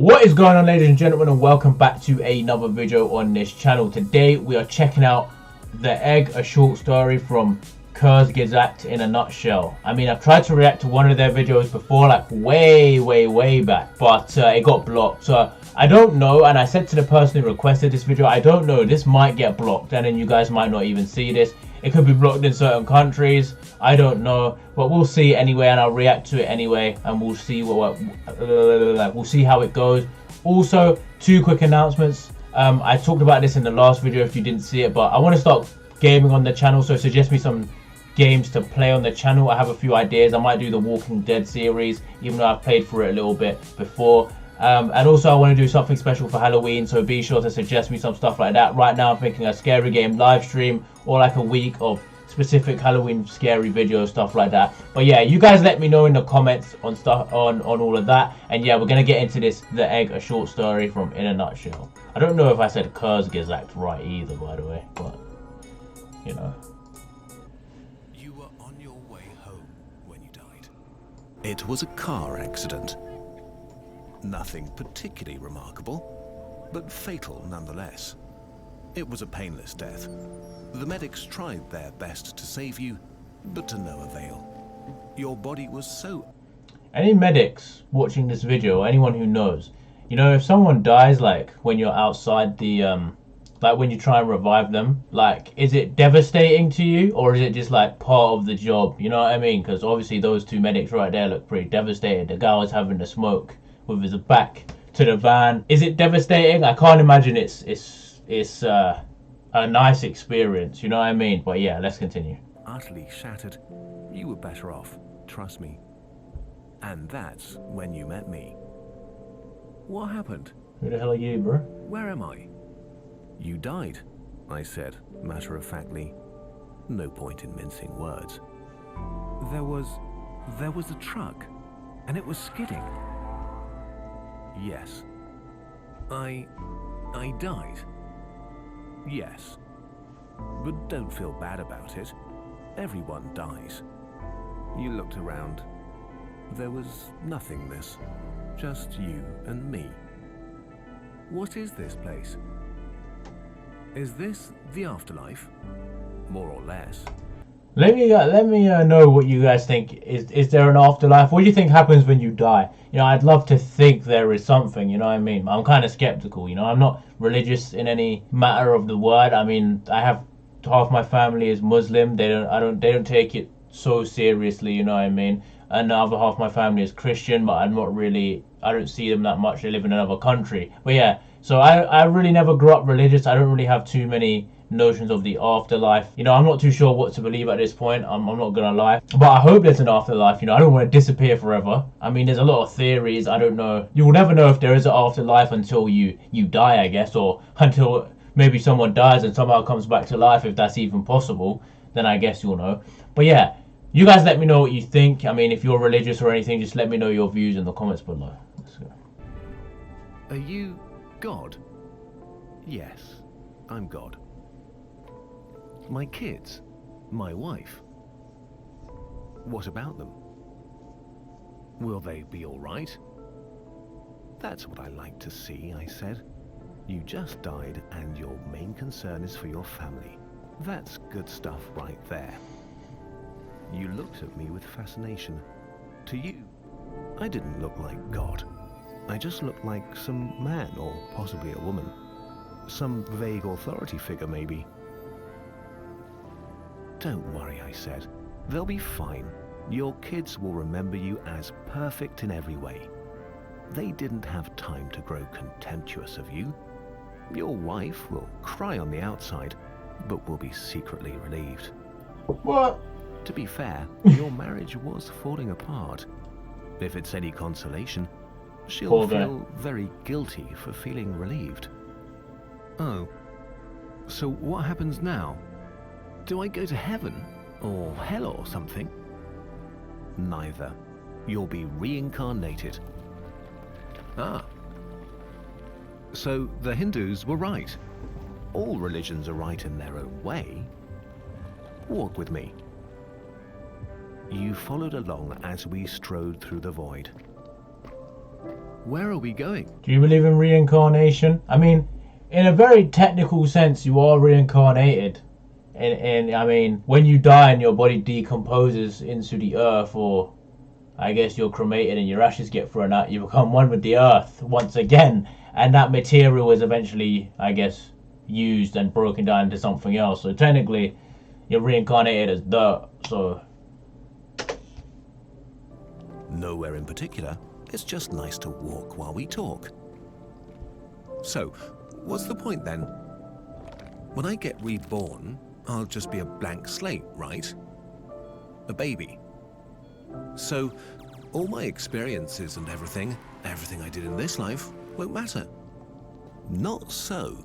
What is going on, ladies and gentlemen, and welcome back to another video on this channel. Today we are checking out The Egg, a short story from Kurzegsagt in a nutshell. I mean, I've tried to react to one of their videos before, like way back, but it got blocked. So I don't know, and I said to the person who requested this video, I don't know, this might get blocked and then you guys might not even see this. It could be blocked in certain countries, I don't know, but we'll see anyway, and I'll react to it anyway, and we'll see we'll see how it goes. Also, two quick announcements. I talked about this in the last video if you didn't see it, but I want to start gaming on the channel, so suggest me some games to play on the channel. I have a few ideas. I might do the Walking Dead series, even though I've played for it a little bit before. And also I want to do something special for Halloween, so be sure to suggest me some stuff like that. Right now I'm thinking a scary game live stream, or like a week of specific Halloween scary videos, stuff like that. But yeah, you guys let me know in the comments on stuff on all of that. And yeah, we're gonna get into this The Egg, a short story from In a Nutshell. I don't know if I said Kurzegsagt right either, by the way, but you know. You were on your way home when you died. It was a car accident. Nothing particularly remarkable, but fatal nonetheless. It was a painless death. The medics tried their best to save you, but to no avail. Your body was so... Any medics watching this video, anyone who knows, you know, if someone dies, like when you're outside the like when you try and revive them, like, is it devastating to you, or is it just like part of the job? You know what I mean? Because obviously those two medics right there look pretty devastated. The guy was having the smoke with his back to the van. Is it devastating? I can't imagine it's a nice experience, you know what I mean? But yeah, let's continue. Utterly shattered. You were better off, trust me. And that's when you met me. What happened? Who the hell are you, bro? Where am I? You died, I said, matter-of-factly. No point in mincing words. There was a truck, and it was skidding. Yes. I died. Yes. But don't feel bad about it. Everyone dies. You looked around. There was nothingness. Just you and me. What is this place? Is this the afterlife? More or less. Let me know what you guys think. Is there an afterlife? What do you think happens when you die? You know, I'd love to think there is something, you know what I mean? I'm kind of skeptical, you know. I'm not religious in any matter of the word. I mean, I have half my family is Muslim. They don't take it so seriously, you know what I mean? And the other half of my family is Christian, but I don't see them that much. They live in another country. But yeah, so I really never grew up religious. I don't really have too many notions of the afterlife. You know, I'm not too sure what to believe at this point. I'm not gonna lie, but I hope there's an afterlife. You know, I don't want to disappear forever. I mean, there's a lot of theories. I don't know. You will never know if there is an afterlife until you die, I guess, or until maybe someone dies and somehow comes back to life, if that's even possible. Then I guess you'll know. But yeah, you guys let me know what you think. I mean, if you're religious or anything, just let me know your views in the comments below. Let's go. Are you God? Yes, I'm God. My kids? My wife? What about them? Will they be all right? That's what I like to see, I said. You just died and your main concern is for your family. That's good stuff right there. You looked at me with fascination. To you, I didn't look like God. I just looked like some man, or possibly a woman. Some vague authority figure, maybe. Don't worry, I said. They'll be fine. Your kids will remember you as perfect in every way. They didn't have time to grow contemptuous of you. Your wife will cry on the outside, but will be secretly relieved. What? To be fair, your marriage was falling apart. If it's any consolation, she'll feel very guilty for feeling relieved. Oh, so what happens now? Do I go to heaven, or hell or something? Neither. You'll be reincarnated. Ah. So the Hindus were right. All religions are right in their own way. Walk with me. You followed along as we strode through the void. Where are we going? Do you believe in reincarnation? I mean, in a very technical sense, you are reincarnated. And I mean, when you die and your body decomposes into the earth, or I guess you're cremated and your ashes get thrown out, you become one with the earth once again. And that material is eventually, I guess, used and broken down into something else. So technically, you're reincarnated as dirt. So Nowhere in particular. It's just nice to walk while we talk. So, what's the point then? When I get reborn, I'll just be a blank slate, right? A baby. So, all my experiences and everything I did in this life won't matter. Not so.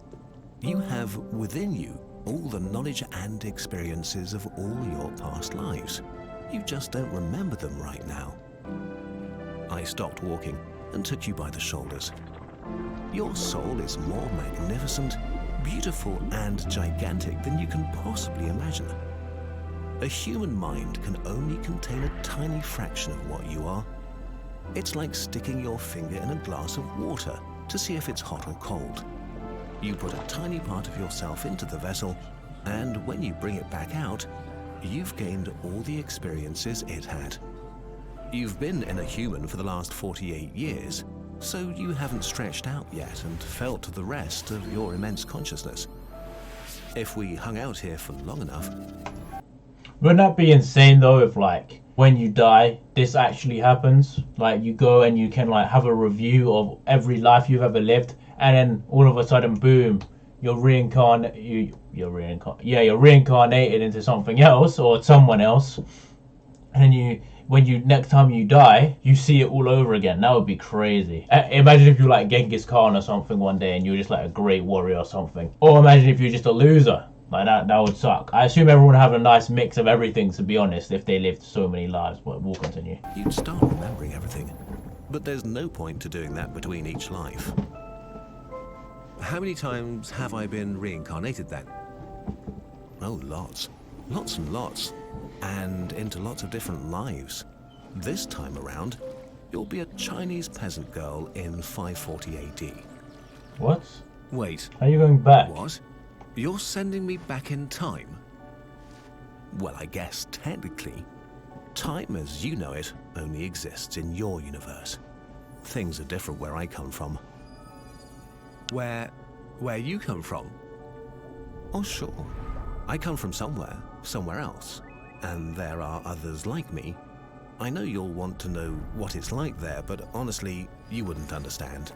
You have within you all the knowledge and experiences of all your past lives. You just don't remember them right now. I stopped walking and took you by the shoulders. Your soul is more magnificent, beautiful, and gigantic than you can possibly imagine. A human mind can only contain a tiny fraction of what you are. It's like sticking your finger in a glass of water to see if it's hot or cold. You put a tiny part of yourself into the vessel, and when you bring it back out, you've gained all the experiences it had. You've been in a human for the last 48 years, so you haven't stretched out yet and felt the rest of your immense consciousness. If we hung out here for long enough... Wouldn't that be insane though if like when you die this actually happens? Like you go and you can like have a review of every life you've ever lived, and then all of a sudden boom, you're reincarnated into something else or someone else, and then next time you die, you see it all over again. That would be crazy. Imagine if you're like Genghis Khan or something one day and you're just like a great warrior or something. Or imagine if you're just a loser. Like that would suck. I assume everyone would have a nice mix of everything, to be honest, if they lived so many lives, but we'll continue. You'd start remembering everything. But there's no point to doing that between each life. How many times have I been reincarnated then? Oh, lots. Lots and lots. And into lots of different lives. This time around, you'll be a Chinese peasant girl in 540 AD. What? Wait. Are you going back? What? You're sending me back in time? Well, I guess technically, time as you know it only exists in your universe. Things are different where I come from. Where you come from? Oh, sure. I come from somewhere else. And there are others like me. I know you'll want to know what it's like there, but honestly, you wouldn't understand.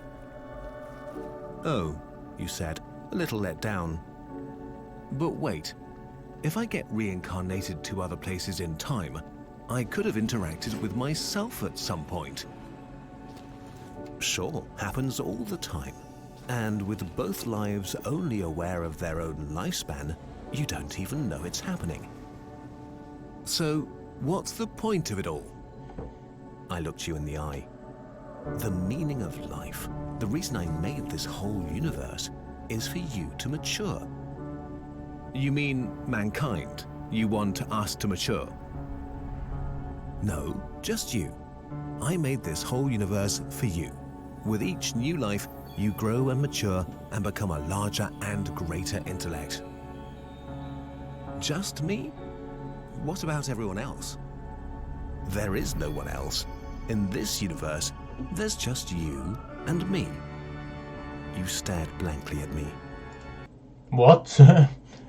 Oh, you said, a little let down. But wait, if I get reincarnated to other places in time, I could have interacted with myself at some point. Sure, happens all the time. And with both lives only aware of their own lifespan, you don't even know it's happening. So, what's the point of it all? I looked you in the eye. The meaning of life, the reason I made this whole universe, is for you to mature. You mean mankind? You want us to mature? No, just you. I made this whole universe for you. With each new life, you grow and mature and become a larger and greater intellect. Just me? What about everyone else? There is no one else. In this universe, there's just you and me. You stared blankly at me. What?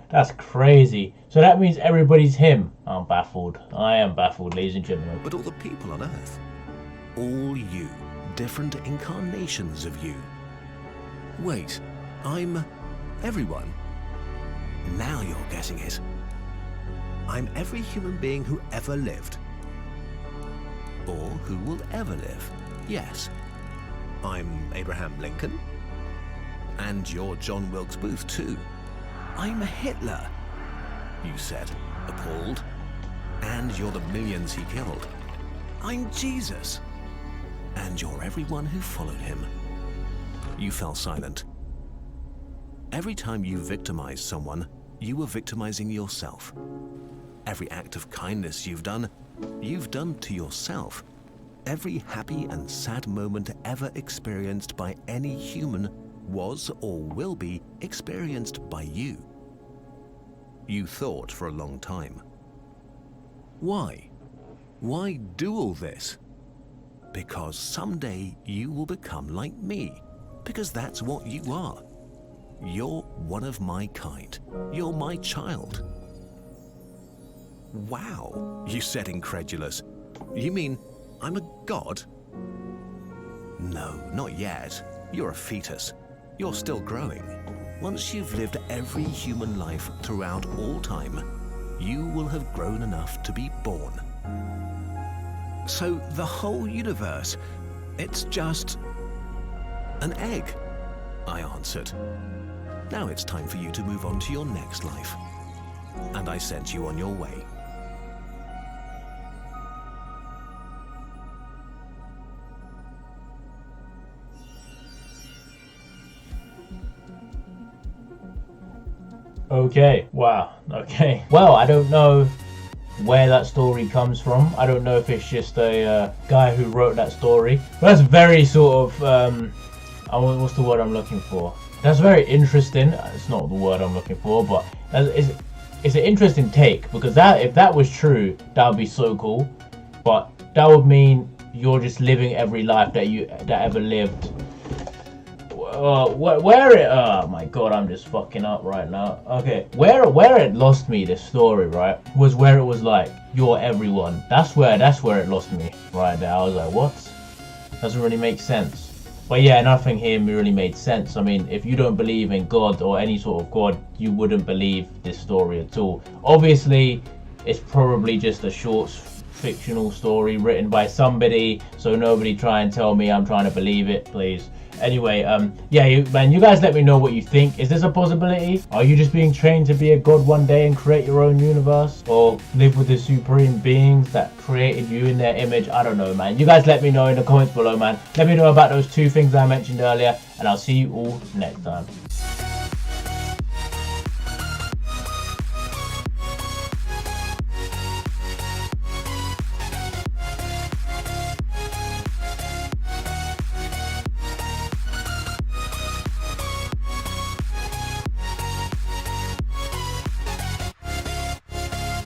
That's crazy. So that means everybody's him. I'm baffled. I am baffled, ladies and gentlemen. But all the people on Earth. All you. Different incarnations of you. Wait, I'm everyone. Now you're getting it. I'm every human being who ever lived. Or who will ever live. Yes. I'm Abraham Lincoln. And you're John Wilkes Booth too. I'm Hitler, you said, appalled. And you're the millions he killed. I'm Jesus. And you're everyone who followed him. You fell silent. Every time you victimized someone, you were victimizing yourself. Every act of kindness you've done to yourself. every happy and sad moment ever experienced by any human was or will be experienced by you. You thought for a long time. Why? Why do all this? Because someday you will become like me, because that's what you are. You're one of my kind. You're my child. Wow, you said, incredulous. You mean I'm a god? No, not yet. You're a fetus. You're still growing. Once you've lived every human life throughout all time, you will have grown enough to be born. So the whole universe, it's just an egg, I answered. Now it's time for you to move on to your next life. And I sent you on your way. Okay, wow, okay. Well, I don't know where that story comes from. I don't know if it's just a guy who wrote that story. But that's very sort of, what's the word I'm looking for? That's very interesting. It's not the word I'm looking for, but it's an interesting take, because if that was true, that would be so cool. But that would mean you're just living every life that ever lived. Oh my god, I'm just fucking up right now. Okay, where it lost me, this story, right, was where it was like, you're everyone. That's where it lost me right there. I was like, what? Doesn't really make sense. But yeah, nothing here really made sense. I mean, if you don't believe in God or any sort of God, you wouldn't believe this story at all. Obviously, it's probably just a short fictional story written by somebody, so nobody try and tell me I'm trying to believe it, please. Anyway, yeah, you guys let me know what you think. Is this a possibility? Are you just being trained to be a god one day and create your own universe? Or live with the supreme beings that created you in their image? I don't know, man. You guys let me know in the comments below, man. Let me know about those two things I mentioned earlier, and I'll see you all next time.